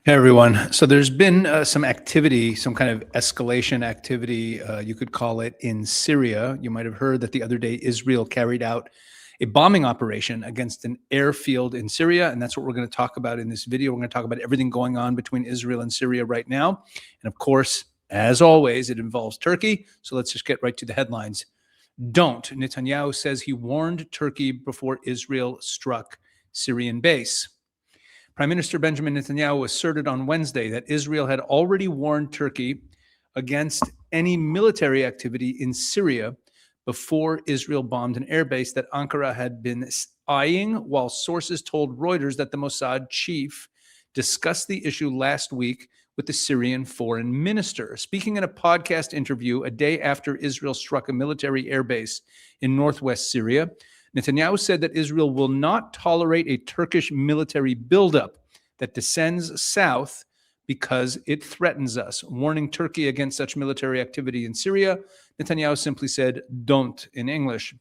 Hey everyone. So there's been some activity, some kind of escalation activity, you could call it, in Syria. You might have heard that the other day Israel carried out a bombing operation against an airfield in Syria, and that's what we're going to talk about in this video. We're going to talk about everything going on between Israel and Syria right now. And of course, as always, it involves Turkey. So let's just get right to the headlines. Netanyahu says he warned Turkey before Israel struck Syrian base. Prime Minister Benjamin Netanyahu asserted on Wednesday that Israel had already warned Turkey against any military activity in Syria before Israel bombed an airbase that Ankara had been eyeing, while sources told Reuters that the Mossad chief discussed the issue last week with the Syrian foreign minister. Speaking in a podcast interview a day after Israel struck a military airbase in northwest Syria, Netanyahu said that Israel will not tolerate a Turkish military buildup that descends south because it threatens us. Warning Turkey against such military activity in Syria, Netanyahu simply said, "Don't," in English.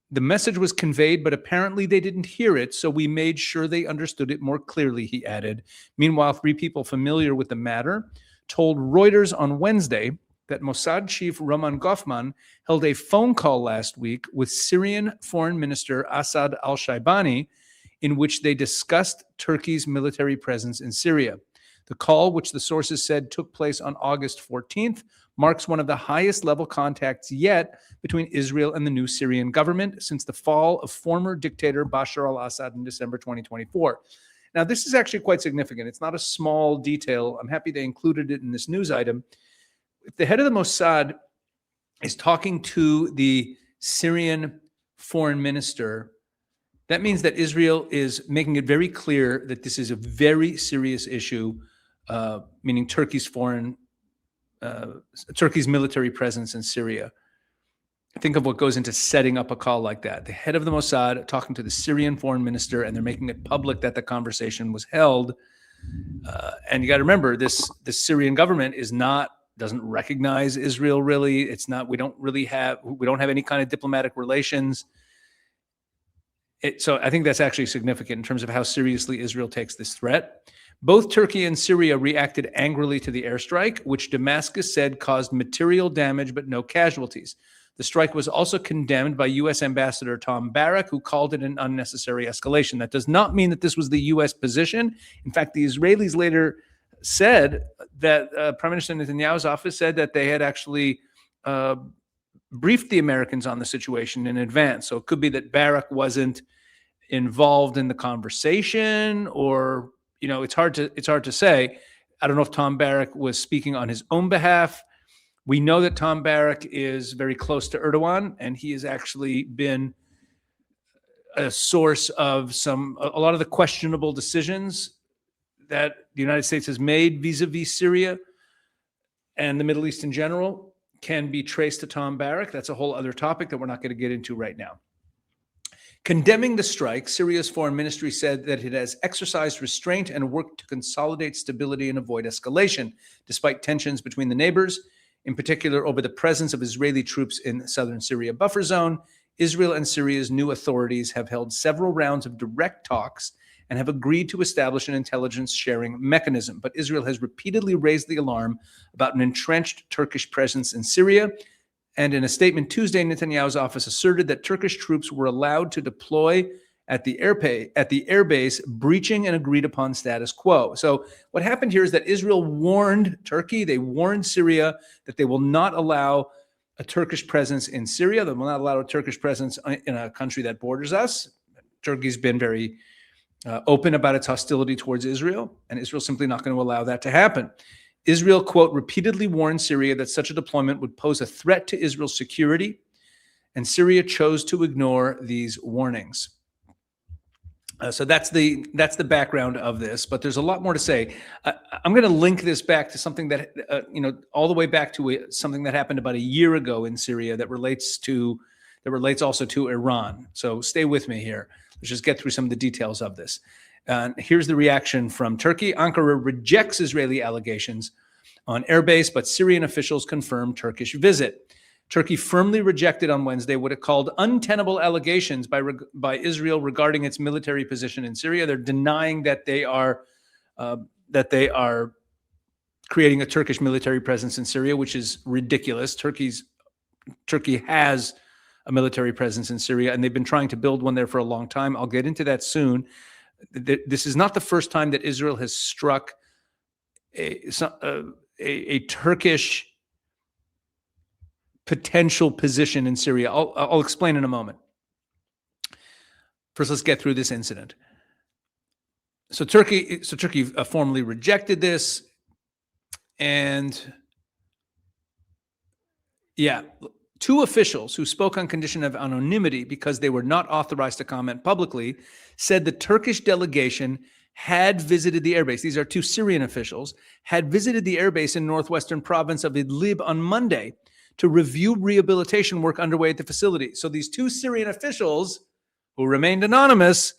The message was conveyed, but apparently they didn't hear it, so we made sure they understood it more clearly, he added. Meanwhile, 3 people familiar with the matter told Reuters on Wednesday that Mossad chief Roman Goffman held a phone call last week with Syrian Foreign Minister Assad al-Shaibani, in which they discussed Turkey's military presence in Syria. The call, which the sources said took place on August 14th, marks one of the highest level contacts yet between Israel and the new Syrian government since the fall of former dictator Bashar al-Assad in December 2024. Now, this is actually quite significant. It's not a small detail. I'm happy they included it in this news item. If the head of the Mossad is talking to the Syrian foreign minister, that means that Israel is making it very clear that this is a very serious issue, meaning Turkey's military presence in Syria. Think of what goes into setting up a call like that. The head of the Mossad talking to the Syrian foreign minister, and they're making it public that the conversation was held. And you got to remember, the Syrian government doesn't recognize Israel really. We don't have any kind of diplomatic relations. So I think that's actually significant in terms of how seriously Israel takes this threat. Both Turkey and Syria reacted angrily to the airstrike, which Damascus said caused material damage but no casualties. The strike was also condemned by U.S. Ambassador Tom Barrack, who called it an unnecessary escalation. That does not mean that this was the U.S. position. In fact, the Israelis later said that Prime Minister Netanyahu's office said that they had actually briefed the Americans on the situation in advance. So it could be that Barrack wasn't involved in the conversation, or it's hard to say. I don't know if Tom Barrack was speaking on his own behalf. We know that Tom Barrack is very close to Erdogan, and he has actually been a source of a lot of the questionable decisions that the United States has made vis-a-vis Syria and the Middle East in general can be traced to Tom Barrack. That's a whole other topic that we're not going to get into right now. Condemning the strike, Syria's foreign ministry said that it has exercised restraint and worked to consolidate stability and avoid escalation, despite tensions between the neighbors, in particular over the presence of Israeli troops in the southern Syria buffer zone. Israel and Syria's new authorities have held several rounds of direct talks and have agreed to establish an intelligence sharing mechanism. But Israel has repeatedly raised the alarm about an entrenched Turkish presence in Syria. And in a statement Tuesday, Netanyahu's office asserted that Turkish troops were allowed to deploy at the airbase, breaching an agreed upon status quo. So what happened here is that Israel warned Turkey, they warned Syria that they will not allow a Turkish presence in Syria. They will not allow a Turkish presence in a country that borders us. Turkey's been very open about its hostility towards Israel, and Israel's simply not going to allow that to happen. Israel, quote, repeatedly warned Syria that such a deployment would pose a threat to Israel's security, and Syria chose to ignore these warnings. So that's the background of this, but there's a lot more to say. I'm going to link this back to something that, all the way back to something that happened about a year ago in Syria that relates also to Iran. So stay with me here. Let's just get through some of the details of this. Here's the reaction from Turkey. Ankara rejects Israeli allegations on airbase, but Syrian officials confirm Turkish visit. Turkey firmly rejected on Wednesday what it called untenable allegations by Israel regarding its military position in Syria. They're denying that they are that they are creating a Turkish military presence in Syria, which is ridiculous. Turkey has a military presence in Syria, and they've been trying to build one there for a long time. I'll get into that soon. This is not the first time that Israel has struck a Turkish potential position in Syria. I'll explain in a moment. First, let's get through this incident. So Turkey formally rejected this, and yeah, two officials who spoke on condition of anonymity because they were not authorized to comment publicly said the Turkish delegation had visited the airbase. These are two Syrian officials, had visited the airbase in northwestern province of Idlib on Monday to review rehabilitation work underway at the facility. So these two Syrian officials, who remained anonymous,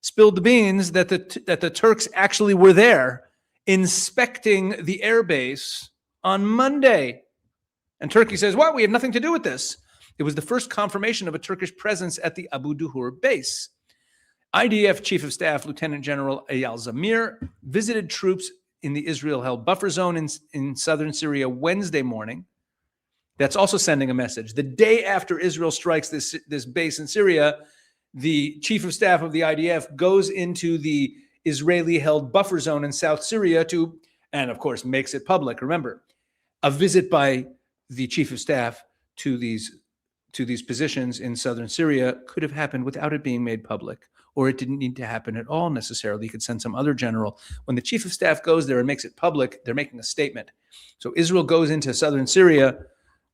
spilled the beans that the Turks actually were there inspecting the airbase on Monday. And Turkey says, what? We have nothing to do with this. It was the first confirmation of a Turkish presence at the Abu Duhur base. IDF Chief of Staff Lieutenant General Eyal Zamir visited troops in the Israel-held buffer zone in southern Syria Wednesday morning. That's also sending a message. The day after Israel strikes this base in Syria, the Chief of Staff of the IDF goes into the Israeli-held buffer zone in South Syria and of course makes it public. Remember, a visit by the Chief of Staff to these positions in southern Syria could have happened without it being made public, or it didn't need to happen at all necessarily. You could send some other general. When the Chief of Staff goes there and makes it public, they're making a statement. So Israel goes into southern Syria.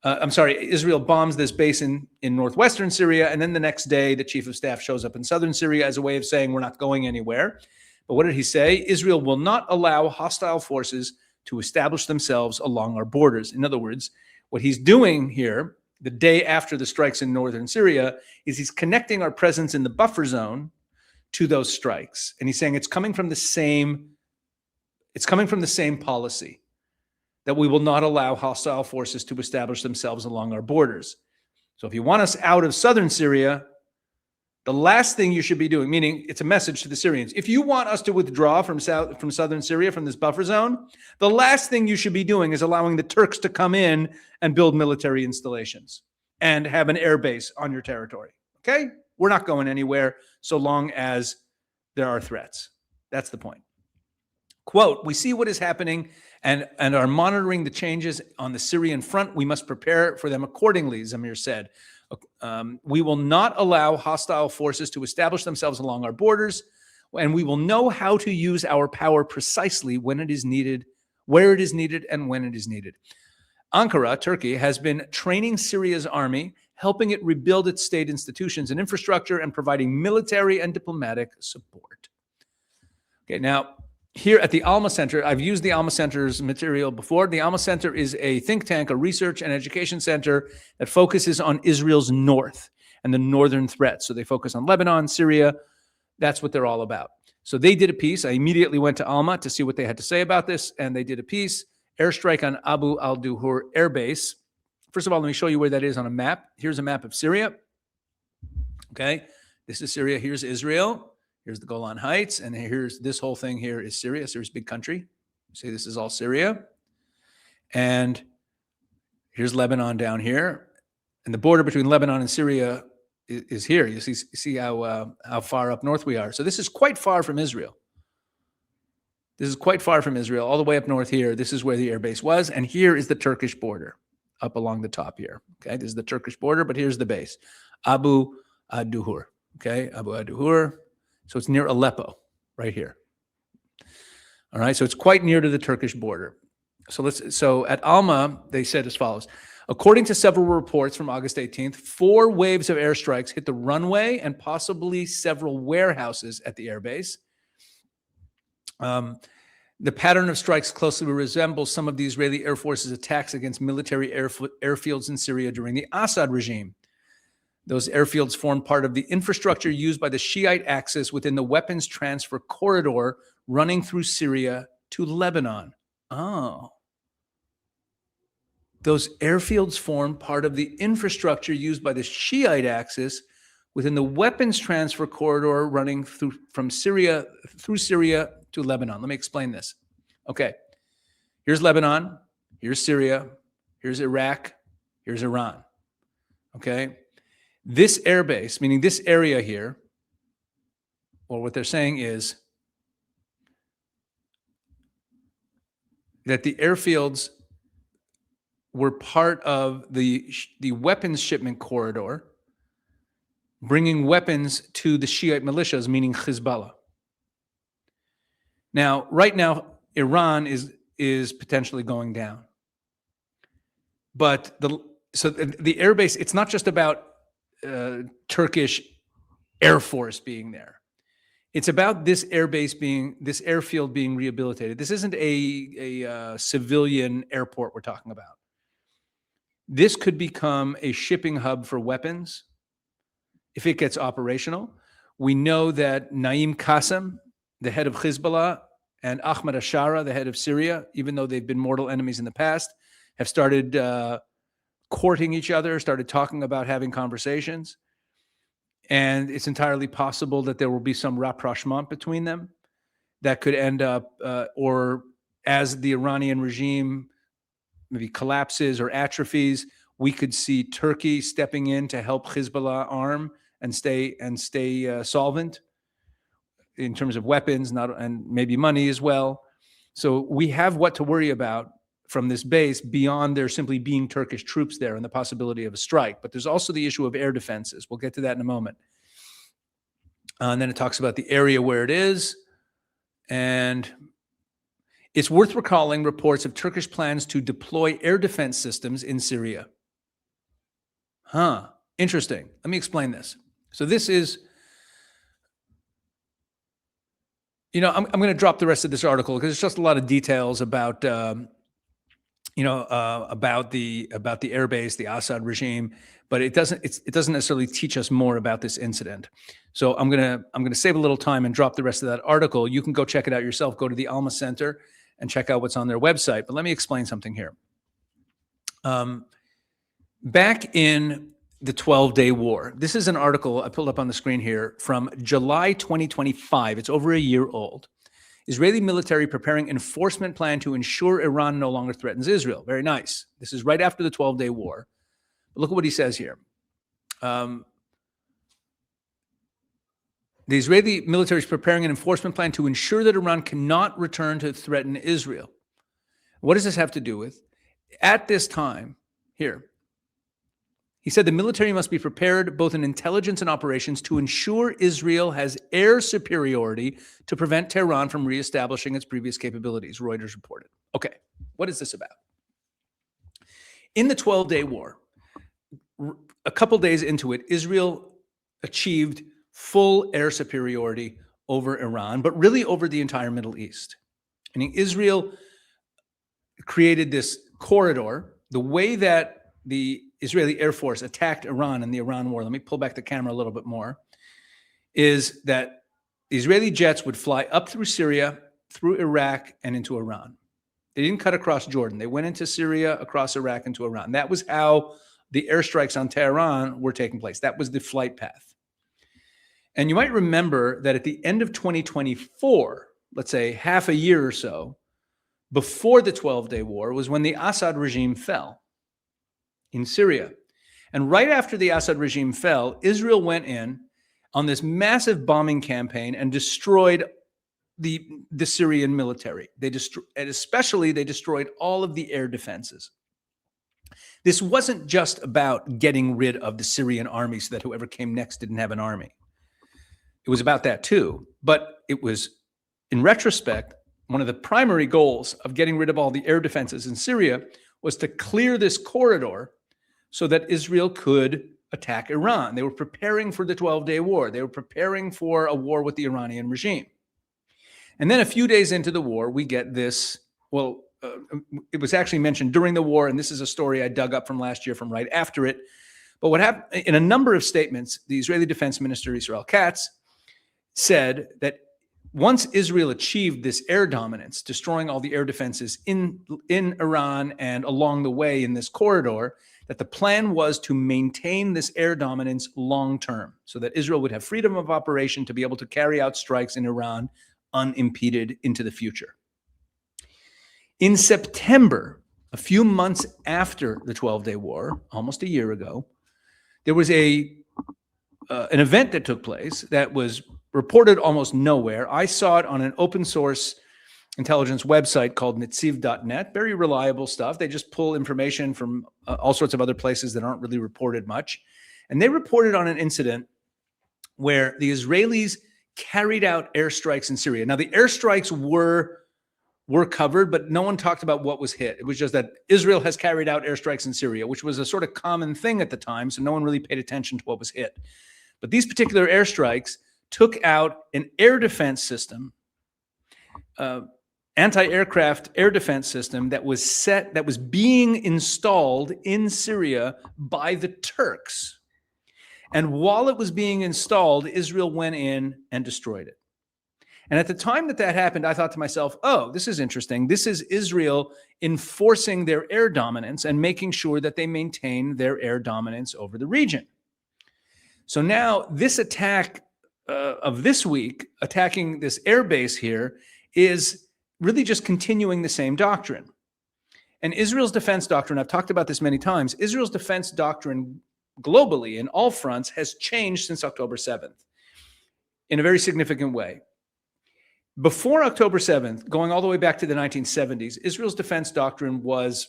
Israel bombs this base in northwestern Syria, and then the next day, the Chief of Staff shows up in southern Syria as a way of saying we're not going anywhere. But what did he say? Israel will not allow hostile forces to establish themselves along our borders. In other words, what he's doing here, the day after the strikes in northern Syria, is he's connecting our presence in the buffer zone to those strikes. And he's saying it's coming from the same policy, that we will not allow hostile forces to establish themselves along our borders. So if you want us out of southern Syria, the last thing you should be doing, meaning it's a message to the Syrians, if you want us to withdraw from southern Syria, from this buffer zone, the last thing you should be doing is allowing the Turks to come in and build military installations and have an air base on your territory. Okay? We're not going anywhere so long as there are threats. That's the point. Quote, we see what is happening and are monitoring the changes on the Syrian front. We must prepare for them accordingly, Zamir said. We will not allow hostile forces to establish themselves along our borders, and we will know how to use our power precisely when it is needed, where it is needed, and when it is needed. Ankara, Turkey, has been training Syria's army, helping it rebuild its state institutions and infrastructure, and providing military and diplomatic support. Okay, now, here at the Alma Center, I've used the Alma Center's material before. The Alma Center is a think tank, a research and education center that focuses on Israel's north and the northern threats. So they focus on Lebanon, Syria. That's what they're all about. So they did a piece. I immediately went to Alma to see what they had to say about this, and they did a piece, airstrike on Abu al-Duhur Air Base. First of all, let me show you where that is on a map. Here's a map of Syria. Okay, this is Syria. Here's Israel. Here's the Golan Heights, and here's this whole thing here is Syria. Syria's a big country. See, this is all Syria. And here's Lebanon down here. And the border between Lebanon and Syria is here. You see how far up north we are. So this is quite far from Israel. This is quite far from Israel, all the way up north here. This is where the airbase was. And here is the Turkish border up along the top here. Okay, this is the Turkish border, but here's the base. Abu ad-Duhur. Okay, Abu ad-Duhur. So it's near Aleppo, right here. All right, so it's quite near to the Turkish border. So at Alma, they said as follows. According to several reports from August 18th, 4 waves of airstrikes hit the runway and possibly several warehouses at the airbase. The pattern of strikes closely resembles some of the Israeli Air Force's attacks against military airfields in Syria during the Assad regime. Those airfields formed part of the infrastructure used by the Shiite axis within the weapons transfer corridor running through Syria to Lebanon. Oh. Those airfields formed part of the infrastructure used by the Shiite axis within the weapons transfer corridor running through Syria to Lebanon. Let me explain this. Okay, here's Lebanon, here's Syria, here's Iraq, here's Iran. Okay, this airbase, meaning this area here, or what they're saying is that the airfields were part of the weapons shipment corridor, bringing weapons to the Shiite militias, meaning Hezbollah. Now, right now, Iran is potentially going down. But the airbase, it's not just about Turkish Air Force being there. It's about this airfield being rehabilitated. This isn't a civilian airport we're talking about. This could become a shipping hub for weapons if it gets operational. We know that Naim Qassem, the head of Hezbollah, and Ahmad Ashara, the head of Syria, even though they've been mortal enemies in the past, have started courting each other, started talking about having conversations. And it's entirely possible that there will be some rapprochement between them that could end up, or as the Iranian regime maybe collapses or atrophies, we could see Turkey stepping in to help Hezbollah arm and stay solvent in terms of weapons, and maybe money as well. So we have what to worry about from this base beyond there simply being Turkish troops there and the possibility of a strike. But there's also the issue of air defenses. We'll get to that in a moment. And then it talks about the area where it is. And it's worth recalling reports of Turkish plans to deploy air defense systems in Syria. Interesting. Let me explain this. So this is, I'm going to drop the rest of this article because it's just a lot of details about, about the airbase, the Assad regime, but it doesn't necessarily teach us more about this incident. So I'm going to save a little time and drop the rest of that article. You can go check it out yourself. Go to the Alma Center and check out what's on their website. But let me explain something here. Back in the 12-day war, this is an article I pulled up on the screen here from July 2025. It's over a year old. Israeli military preparing enforcement plan to ensure Iran no longer threatens Israel. Very nice. This is right after the 12-day war. But look at what he says here. The Israeli military is preparing an enforcement plan to ensure that Iran cannot return to threaten Israel. What does this have to do with? At this time, here, he said the military must be prepared both in intelligence and operations to ensure Israel has air superiority to prevent Tehran from reestablishing its previous capabilities, Reuters reported. Okay, what is this about? In the 12-day war, a couple days into it, Israel achieved full air superiority over Iran, but really over the entire Middle East. Meaning Israel created this corridor. The way that the Israeli Air Force attacked Iran in the Iran war, let me pull back the camera a little bit more, is that the Israeli jets would fly up through Syria, through Iraq, and into Iran. They didn't cut across Jordan. They went into Syria, across Iraq, into Iran. That was how the airstrikes on Tehran were taking place. That was the flight path. And you might remember that at the end of 2024, let's say half a year or so, before the 12-day war, was when the Assad regime fell in Syria. And right after the Assad regime fell, Israel went in on this massive bombing campaign and destroyed the Syrian military. They destroyed all of the air defenses. This wasn't just about getting rid of the Syrian army so that whoever came next didn't have an army. It was about that too, but it was, in retrospect, one of the primary goals of getting rid of all the air defenses in Syria was to clear this corridor so that Israel could attack Iran. They were preparing for the 12-day war. They were preparing for a war with the Iranian regime. And then a few days into the war, we get this, it was actually mentioned during the war, and this is a story I dug up from last year from right after it. But what happened, in a number of statements, the Israeli Defense Minister, Israel Katz, said that once Israel achieved this air dominance, destroying all the air defenses in Iran and along the way in this corridor, that the plan was to maintain this air dominance long term so that Israel would have freedom of operation to be able to carry out strikes in Iran unimpeded into the future. In September, a few months after the 12-Day War, almost a year ago, there was an event that took place that was reported almost nowhere. I saw it on an open source intelligence website called netziv.net. Very reliable stuff. They just pull information from all sorts of other places that aren't really reported much. And they reported on an incident where the Israelis carried out airstrikes in Syria. Now, the airstrikes were covered, but no one talked about what was hit. It was just that Israel has carried out airstrikes in Syria, which was a sort of common thing at the time, so no one really paid attention to what was hit. But these particular airstrikes took out an air defense system, anti-aircraft air defense system that was being installed in Syria by the Turks. And while it was being installed, Israel went in and destroyed it. And at the time that happened, I thought to myself, oh, this is interesting. This is Israel enforcing their air dominance and making sure that they maintain their air dominance over the region. So now this attack of this week, attacking this airbase here, is really just continuing the same doctrine. And Israel's defense doctrine, I've talked about this many times, Israel's defense doctrine globally in all fronts has changed since October 7th in a very significant way. Before October 7th, going all the way back to the 1970s, Israel's defense doctrine was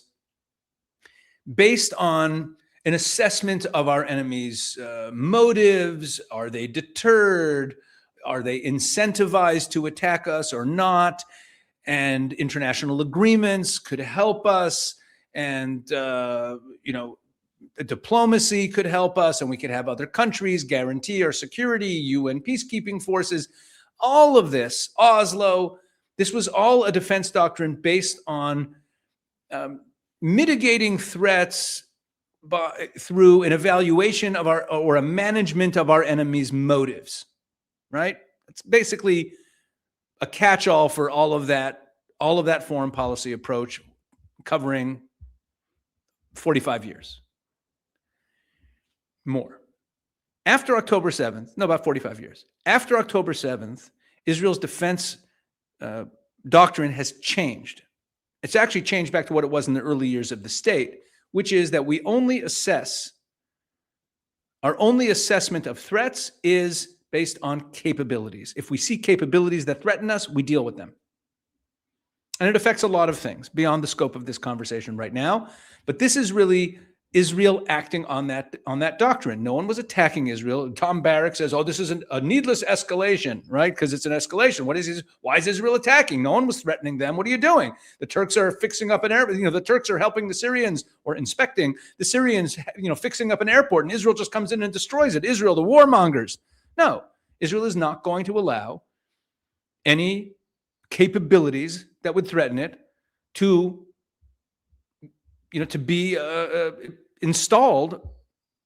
based on an assessment of our enemies' motives. Are they deterred? Are they incentivized to attack us or not? And international agreements could help us. And, diplomacy could help us. And we could have other countries guarantee our security, UN peacekeeping forces. All of this, Oslo, this was all a defense doctrine based on mitigating threats through an evaluation of or a management of our enemies' motives, right? It's basically a catch-all for all of that foreign policy approach covering 45 years. More. After October 7th, about 45 years. After October 7th, Israel's defense doctrine has changed. It's actually changed back to what it was in the early years of the state, which is that our only assessment of threats is based on capabilities. If we see capabilities that threaten us, we deal with them. And it affects a lot of things beyond the scope of this conversation right now. But this is really Israel acting on that doctrine. No one was attacking Israel. Tom Barrack says, oh, this is a needless escalation, right? Because it's an escalation. Why is Israel attacking? No one was threatening them. What are you doing? The Turks are fixing up an airport. The Turks are helping the Syrians or inspecting the Syrians, fixing up an airport, and Israel just comes in and destroys it. Israel, the warmongers. No, Israel is not going to allow any capabilities that would threaten it to be installed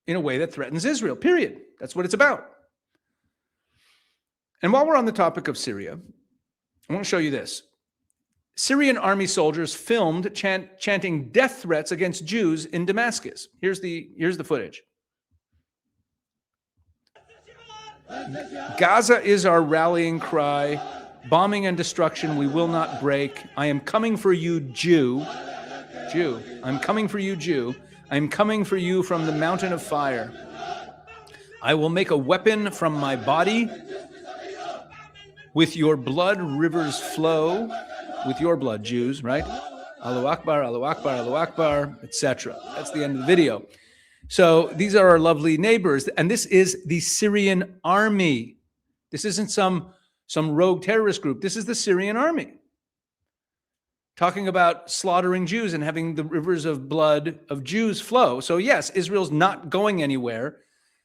in a way that threatens Israel, period. That's what it's about. And while we're on the topic of Syria, I want to show you this. Syrian army soldiers filmed chanting death threats against Jews in Damascus. Here's the footage. Gaza is our rallying cry. Bombing and destruction we will not break. I am coming for you, Jew. Jew. I'm coming for you, Jew. I'm coming for you from the mountain of fire. I will make a weapon from my body. With your blood, rivers flow. With your blood, Jews, right? Allahu Akbar, Allahu Akbar, Allahu Akbar, etc. That's the end of the video. So these are our lovely neighbors. And this is the Syrian army. This isn't some rogue terrorist group. This is the Syrian army. Talking about slaughtering Jews and having the rivers of blood of Jews flow. So yes, Israel's not going anywhere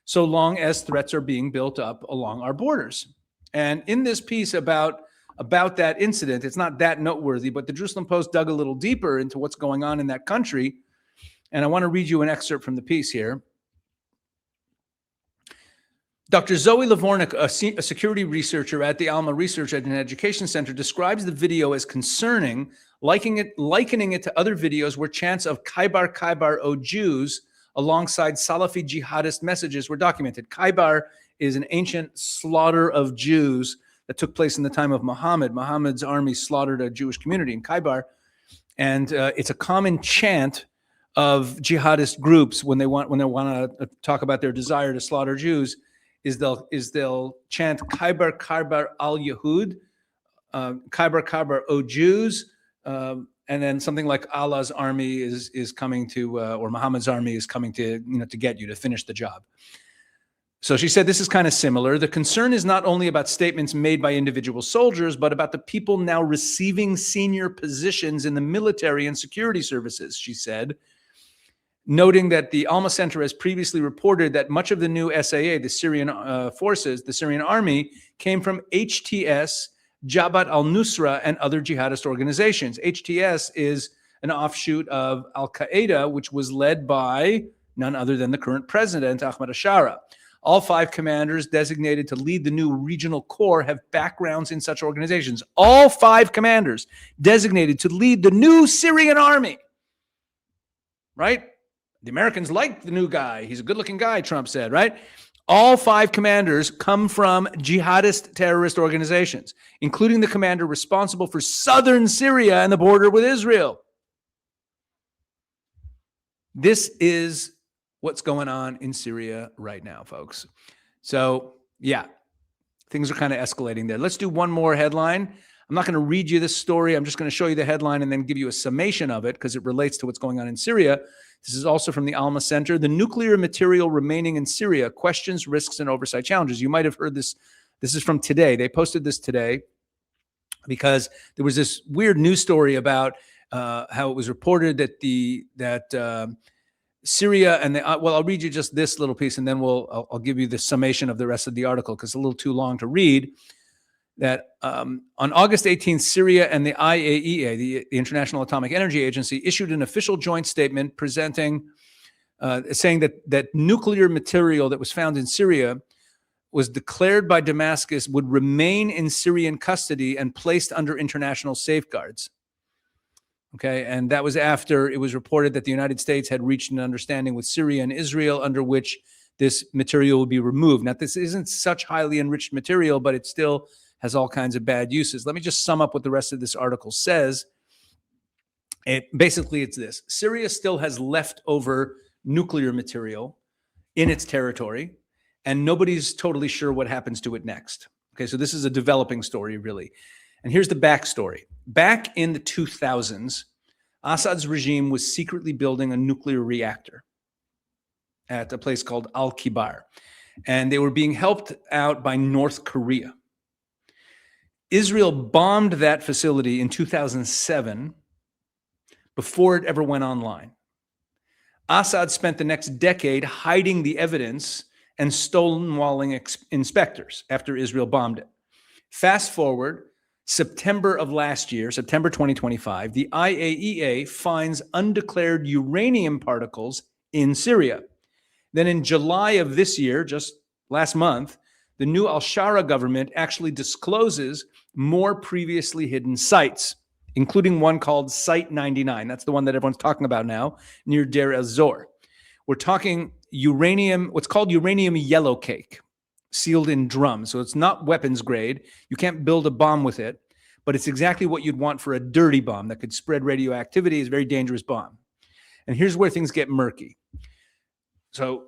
so long as threats are being built up along our borders. And in this piece about that incident, it's not that noteworthy, but the Jerusalem Post dug a little deeper into what's going on in that country. And I want to read you an excerpt from the piece here. Dr. Zoe Lavornik, a security researcher at the Alma Research and Education Center, describes the video as concerning, likening it to other videos where chants of Khaybar, Khaybar, O Jews, alongside Salafi jihadist messages were documented. Khaybar is an ancient slaughter of Jews that took place in the time of Muhammad. Muhammad's army slaughtered a Jewish community in Khaybar. And it's a common chant of jihadist groups when they want to talk about their desire to slaughter Jews, is they'll chant Khyber Khyber al Yahud, Khyber Khyber O Jews, and then something like Allah's army is coming to, or Muhammad's army is coming to, to get you, to finish the job. So she said this is kind of similar. The concern is not only about statements made by individual soldiers, but about the people now receiving senior positions in the military and security services, she said, noting that the Alma Center has previously reported that much of the new SAA, the Syrian forces, the Syrian army, came from HTS, Jabhat al-Nusra, and other jihadist organizations. HTS is an offshoot of al-Qaeda, which was led by none other than the current president, Ahmad Ashara. All 5 commanders designated to lead the new regional corps have backgrounds in such organizations. All 5 commanders designated to lead the new Syrian army, right? The Americans like the new guy. He's a good-looking guy, Trump said, right? All 5 commanders come from jihadist terrorist organizations, including the commander responsible for southern Syria and the border with Israel. This is what's going on in Syria right now, folks. So, yeah, things are kind of escalating there. Let's do one more headline. I'm not going to read you this story. I'm just going to show you the headline and then give you a summation of it because it relates to what's going on in Syria. This is also from the Alma Center. The nuclear material remaining in Syria, questions, risks, and oversight challenges. You might have heard this. This is from today. They posted this today because there was this weird news story about how it was reported that Syria and well, I'll read you just this little piece and then I'll give you the summation of the rest of the article because it's a little too long to read. That on August 18th, Syria and the IAEA, the International Atomic Energy Agency, issued an official joint statement presenting, saying that nuclear material that was found in Syria was declared by Damascus would remain in Syrian custody and placed under international safeguards. Okay, and that was after it was reported that the United States had reached an understanding with Syria and Israel under which this material would be removed. Now, this isn't such highly enriched material, but it still has all kinds of bad uses. Let me just sum up what the rest of this article says. Basically, it's this. Syria still has leftover nuclear material in its territory, and nobody's totally sure what happens to it next. Okay, so this is a developing story, really. And here's the backstory. Back in the 2000s, Assad's regime was secretly building a nuclear reactor at a place called Al-Kibar, and they were being helped out by North Korea. Israel bombed that facility in 2007 before it ever went online. Assad spent the next decade hiding the evidence and stonewalling inspectors after Israel bombed it. Fast forward, September of last year, September 2025, the IAEA finds undeclared uranium particles in Syria. Then in July of this year, just last month, the new al-Shara government actually discloses more previously hidden sites, including one called Site 99. That's the one that everyone's talking about now, near Deir ez-Zor. We're talking uranium, what's called uranium yellow cake, sealed in drums. So it's not weapons grade. You can't build a bomb with it, but it's exactly what you'd want for a dirty bomb that could spread radioactivity. It's a very dangerous bomb. And here's where things get murky. So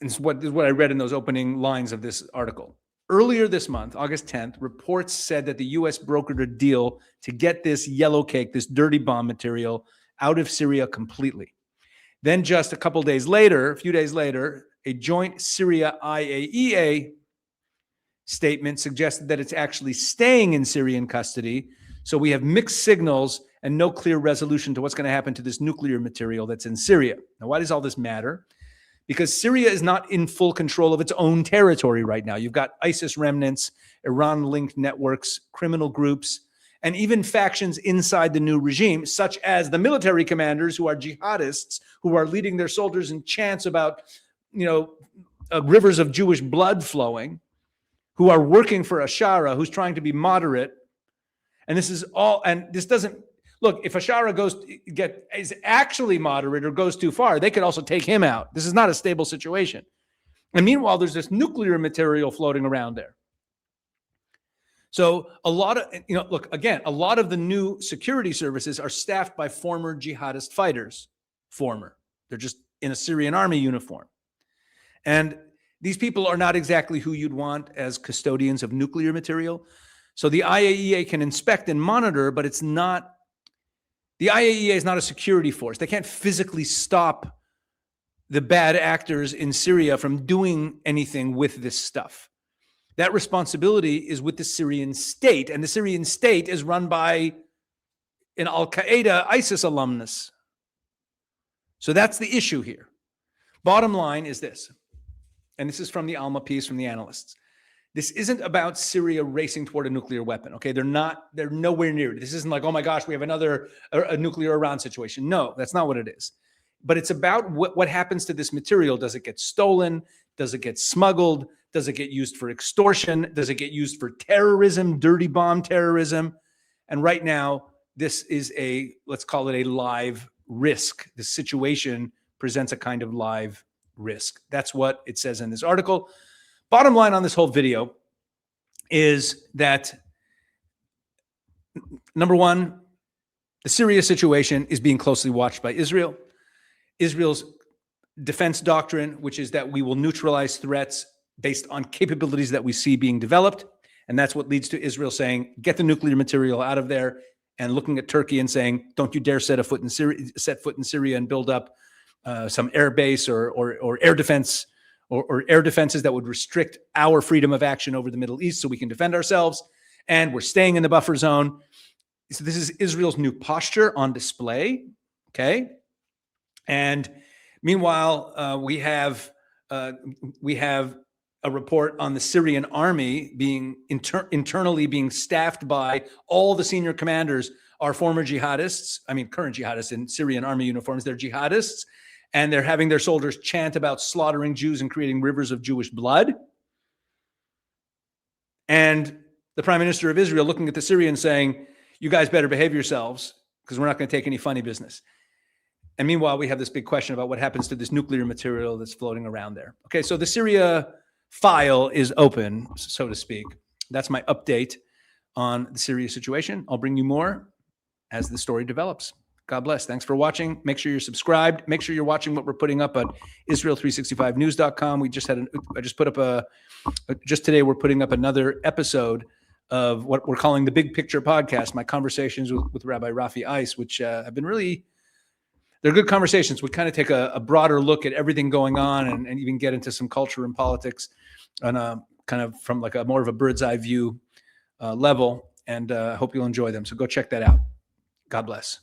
this is what I read in those opening lines of this article. Earlier this month, August 10th, reports said that the U.S. brokered a deal to get this yellow cake, this dirty bomb material, out of Syria completely. Then just a couple days later, a few days later, a joint Syria IAEA statement suggested that it's actually staying in Syrian custody. So we have mixed signals and no clear resolution to what's going to happen to this nuclear material that's in Syria. Now, why does all this matter? Because Syria is not in full control of its own territory right now. You've got ISIS remnants, Iran-linked networks, criminal groups, and even factions inside the new regime, such as the military commanders who are jihadists, who are leading their soldiers in chants about, rivers of Jewish blood flowing, who are working for Ashara, who's trying to be moderate. And this is all, and this doesn't, look, if Ashara is actually moderate or goes too far, they could also take him out. This is not a stable situation. And meanwhile, there's this nuclear material floating around there. So a lot of, look, again, a lot of the new security services are staffed by former jihadist fighters. They're just in a Syrian army uniform. And these people are not exactly who you'd want as custodians of nuclear material. So the IAEA can inspect and monitor, but the IAEA is not a security force. They can't physically stop the bad actors in Syria from doing anything with this stuff. That responsibility is with the Syrian state, and the Syrian state is run by an Al-Qaeda ISIS alumnus. So that's the issue here. Bottom line is this, and this is from the Alma piece from the analysts. This isn't about Syria racing toward a nuclear weapon, okay? They're nowhere near it. This isn't like, oh my gosh, we have a nuclear Iran situation. No, that's not what it is. But it's about what happens to this material. Does it get stolen? Does it get smuggled? Does it get used for extortion? Does it get used for terrorism, dirty bomb terrorism? And right now, this is let's call it a live risk. The situation presents a kind of live risk. That's what it says in this article. Bottom line on this whole video is that, number one, the Syria situation is being closely watched by Israel. Israel's defense doctrine, which is that we will neutralize threats based on capabilities that we see being developed. And that's what leads to Israel saying, get the nuclear material out of there, and looking at Turkey and saying, don't you dare set foot in Syria and build up some air base or air defense or air defenses that would restrict our freedom of action over the Middle East so we can defend ourselves. And we're staying in the buffer zone. So this is Israel's new posture on display. Okay. And meanwhile, we have a report on the Syrian army being internally being staffed by all the senior commanders are former jihadists. I mean, current jihadists in Syrian army uniforms. They're jihadists, and they're having their soldiers chant about slaughtering Jews and creating rivers of Jewish blood. And the prime minister of Israel looking at the Syrians saying, you guys better behave yourselves because we're not going to take any funny business. And meanwhile, we have this big question about what happens to this nuclear material that's floating around there. Okay, so the Syria file is open, so to speak. That's my update on the Syria situation. I'll bring you more as the story develops. God bless. Thanks for watching. Make sure you're subscribed. Make sure you're watching what we're putting up at Israel365news.com. Just today we're putting up another episode of what we're calling the Big Picture Podcast, my conversations with Rabbi Rafi Ice, which have been really, they're good conversations. We kind of take a broader look at everything going on and even get into some culture and politics on a kind of from like a more of a bird's eye view level. And I hope you'll enjoy them. So go check that out. God bless.